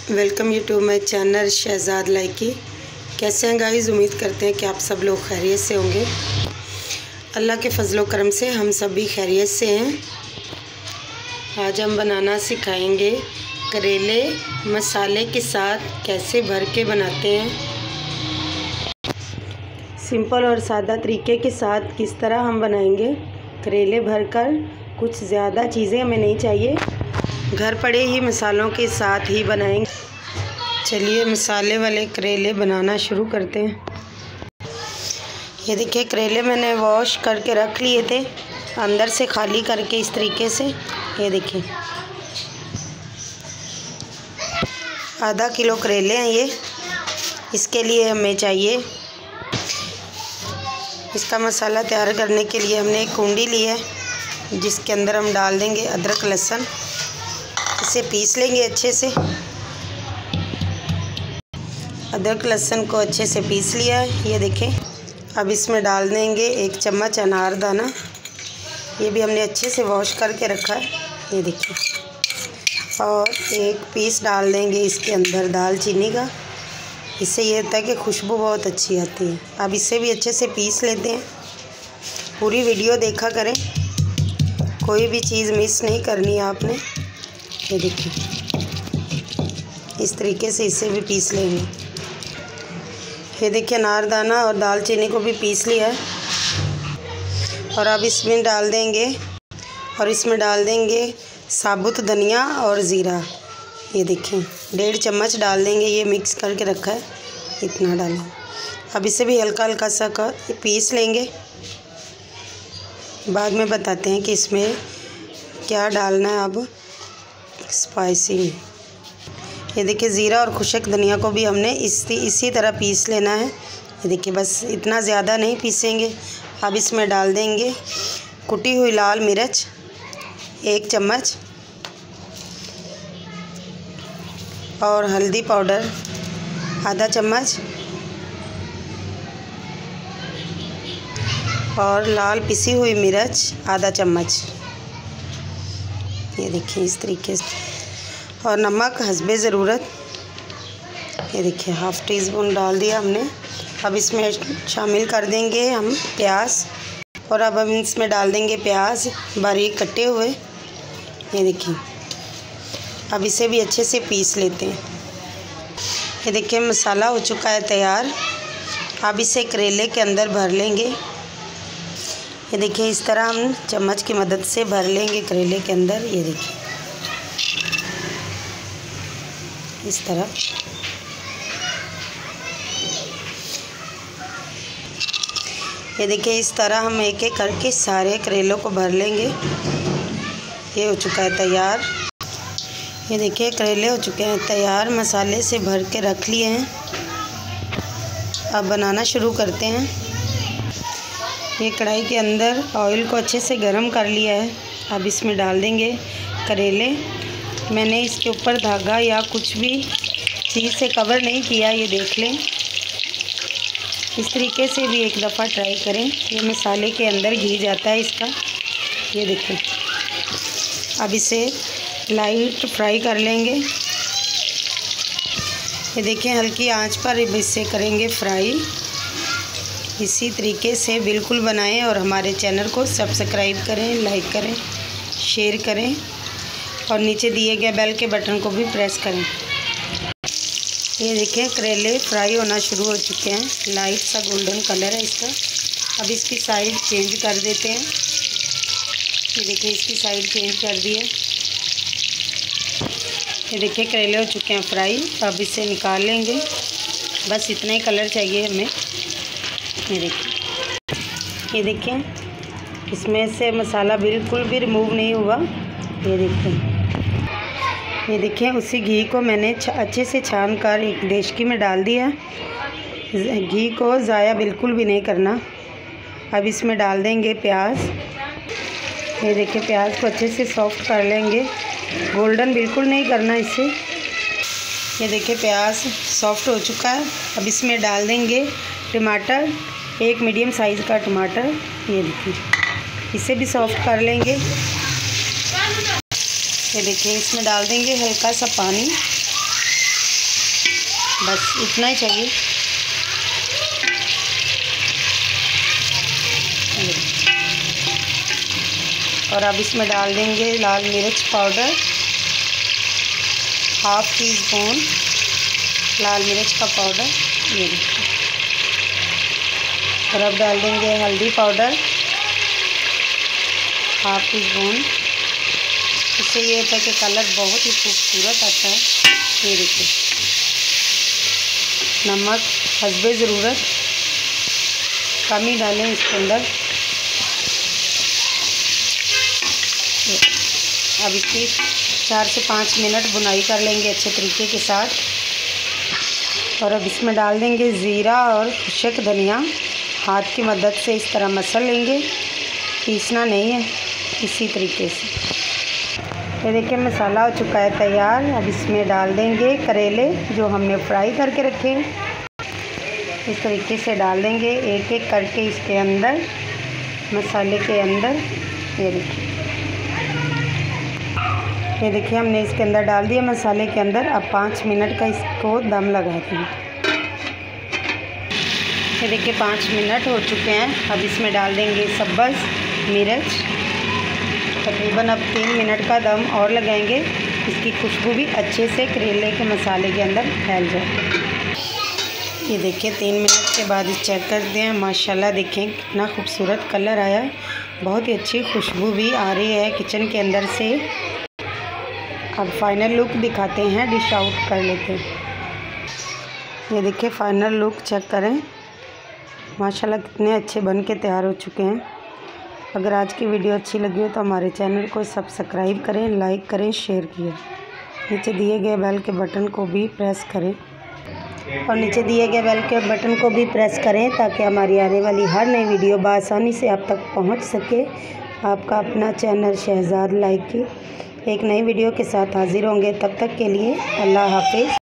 Welcome YouTube my channel Shahzad Laiki. कैसे हैं guys? उम्मीद करते हैं कि आप सब लोग खैरियत से होंगे। अल्लाह के फजलो करम से हम सब भी खैरियत से हैं। आज हम बनाना सिखाएंगे करेले मसाले के साथ कैसे भर के बनाते हैं। सिंपल और सादा तरीके के साथ किस तरह हम बनाएंगे करेले भरकर। कुछ ज़्यादा चीज़ें हमें नहीं चाहिए, घर पड़े ही मसालों के साथ ही बनाएंगे। चलिए मसाले वाले करेले बनाना शुरू करते हैं। ये देखिए करेले मैंने वॉश करके रख लिए थे, अंदर से खाली करके इस तरीके से। ये देखिए आधा किलो करेले हैं ये। इसके लिए हमें चाहिए, इसका मसाला तैयार करने के लिए हमने एक कुंडी ली है जिसके अंदर हम डाल देंगे अदरक लहसुन। इसे पीस लेंगे अच्छे से। अदरक लहसुन को अच्छे से पीस लिया है, ये देखें। अब इसमें डाल देंगे 1 चम्मच अनारदाना। ये भी हमने अच्छे से वॉश करके रखा है, ये देखिए। और 1 पीस डाल देंगे इसके अंदर दालचीनी का। इससे ये होता है कि खुशबू बहुत अच्छी आती है। अब इसे भी अच्छे से पीस लेते हैं। पूरी वीडियो देखा करें, कोई भी चीज़ मिस नहीं करनी है आपने। ये देखिए इस तरीके से इसे भी पीस लेंगे। ये देखिए अनारदाना और दालचीनी को भी पीस लिया है। और अब इसमें डाल देंगे साबुत धनिया और ज़ीरा। ये देखें 1.5 चम्मच डाल देंगे, ये मिक्स करके रखा है, इतना डालें। अब इसे भी हल्का हल्का सा पीस लेंगे। बाद में बताते हैं कि इसमें क्या डालना है अब स्पाइसी में। ये देखिए ज़ीरा और खुशक धनिया को भी हमने इसी तरह पीस लेना है। ये देखिए बस इतना ज़्यादा नहीं पीसेंगे। अब इसमें डाल देंगे कुटी हुई लाल मिर्च 1 चम्मच और हल्दी पाउडर आधा चम्मच और लाल पिसी हुई मिर्च आधा चम्मच। ये देखिए इस तरीके से। और नमक हस्बे ज़रूरत। ये देखिए 1/2 टीस्पून डाल दिया हमने। अब इसमें शामिल कर देंगे हम प्याज। और अब हम इसमें डाल देंगे प्याज बारीक कटे हुए। ये देखिए अब इसे भी अच्छे से पीस लेते हैं। ये देखिए मसाला हो चुका है तैयार। अब इसे करेले के अंदर भर लेंगे। ये देखिए इस तरह हम चम्मच की मदद से भर लेंगे करेले के अंदर। ये देखिए इस तरह। ये देखिए इस तरह हम एक एक करके सारे करेलों को भर लेंगे। ये हो चुका है तैयार। ये देखिए करेले हो चुके हैं तैयार, मसाले से भर के रख लिए हैं। अब बनाना शुरू करते हैं। ये कढ़ाई के अंदर ऑयल को अच्छे से गर्म कर लिया है। अब इसमें डाल देंगे करेले। मैंने इसके ऊपर धागा या कुछ भी चीज़ से कवर नहीं किया, ये देख लें। इस तरीके से भी एक दफ़ा ट्राई करें, ये मसाले के अंदर घी जाता है इसका। ये देखें अब इसे लाइट फ्राई कर लेंगे। ये देखें हल्की आंच पर इसे करेंगे फ्राई। इसी तरीके से बिल्कुल बनाएं और हमारे चैनल को सब्सक्राइब करें, लाइक करें, शेयर करें और नीचे दिए गए बेल के बटन को भी प्रेस करें। ये देखें करेले फ्राई होना शुरू हो चुके हैं, लाइट सा गोल्डन कलर है इसका। अब इसकी साइड चेंज कर देते हैं। ये देखिए इसकी साइड चेंज कर दी है। ये देखिए करेले हो चुके हैं फ्राई। अब इसे निकाल लेंगे, बस इतना ही कलर चाहिए हमें। ये देखें इसमें से मसाला बिल्कुल भी रिमूव नहीं हुआ। ये देखें उसी घी को मैंने अच्छे से छान कर एक देशकी में डाल दिया। घी को ज़ाया बिल्कुल भी नहीं करना। अब इसमें डाल देंगे प्याज। ये देखिए प्याज को अच्छे से सॉफ्ट कर लेंगे, गोल्डन बिल्कुल नहीं करना इसे। ये देखिए प्याज सॉफ्ट हो चुका है। अब इसमें डाल देंगे टमाटर, 1 मीडियम साइज़ का टमाटर। ये देखिए इसे भी सॉफ्ट कर लेंगे। ये देखिए इसमें डाल देंगे हल्का सा पानी। बस इतना ही चाहिए। और अब इसमें डाल देंगे लाल मिर्च पाउडर, 1/2 टीस्पून लाल मिर्च का पाउडर, ये देखिए। और अब डाल देंगे हल्दी पाउडर 1/2 टीस्पून। इससे ये होता है कि कलर बहुत ही खूबसूरत आता है। ये देखिए। नमक हस्बे ज़रूरत, कम ही डालें इसके अंदर। अब इसकी 4 से 5 मिनट भुनाई कर लेंगे अच्छे तरीके के साथ। और अब इसमें डाल देंगे ज़ीरा और खुश्क धनिया। हाथ की मदद से इस तरह मसल लेंगे, पीसना नहीं है, इसी तरीके से। ये देखिए मसाला हो चुका है तैयार। अब इसमें डाल देंगे करेले जो हमने फ्राई करके रखे हैं। इस तरीके से डाल देंगे एक एक करके इसके अंदर, मसाले के अंदर। ये देखिए हमने इसके अंदर डाल दिया मसाले के अंदर। अब 5 मिनट का इसको दम लगा देंगे। ये देखिए 5 मिनट हो चुके हैं। अब इसमें डाल देंगे सब्ज़ मिर्च। तकरीबन अब 3 मिनट का दम और लगाएंगे, इसकी खुशबू भी अच्छे से करेले के मसाले के अंदर फैल जाए। ये देखिए 3 मिनट के बाद चेक करते हैं। माशाल्लाह देखें कितना खूबसूरत कलर आया, बहुत ही अच्छी खुशबू भी आ रही है किचन के अंदर से। अब फाइनल लुक दिखाते हैं, डिश आउट कर लेते हैं। ये देखिए फाइनल लुक चेक करें, माशाल्लाह कितने अच्छे बन के तैयार हो चुके हैं। अगर आज की वीडियो अच्छी लगी हो तो हमारे चैनल को सब्सक्राइब करें, लाइक करें, शेयर किए। नीचे दिए गए बेल के बटन को भी प्रेस करें ताकि हमारी आने वाली हर नई वीडियो बआसानी से आप तक पहुंच सके। आपका अपना चैनल शहजाद लाइकी एक नई वीडियो के साथ हाजिर होंगे। तब तक के लिए अल्लाह हाफिज़।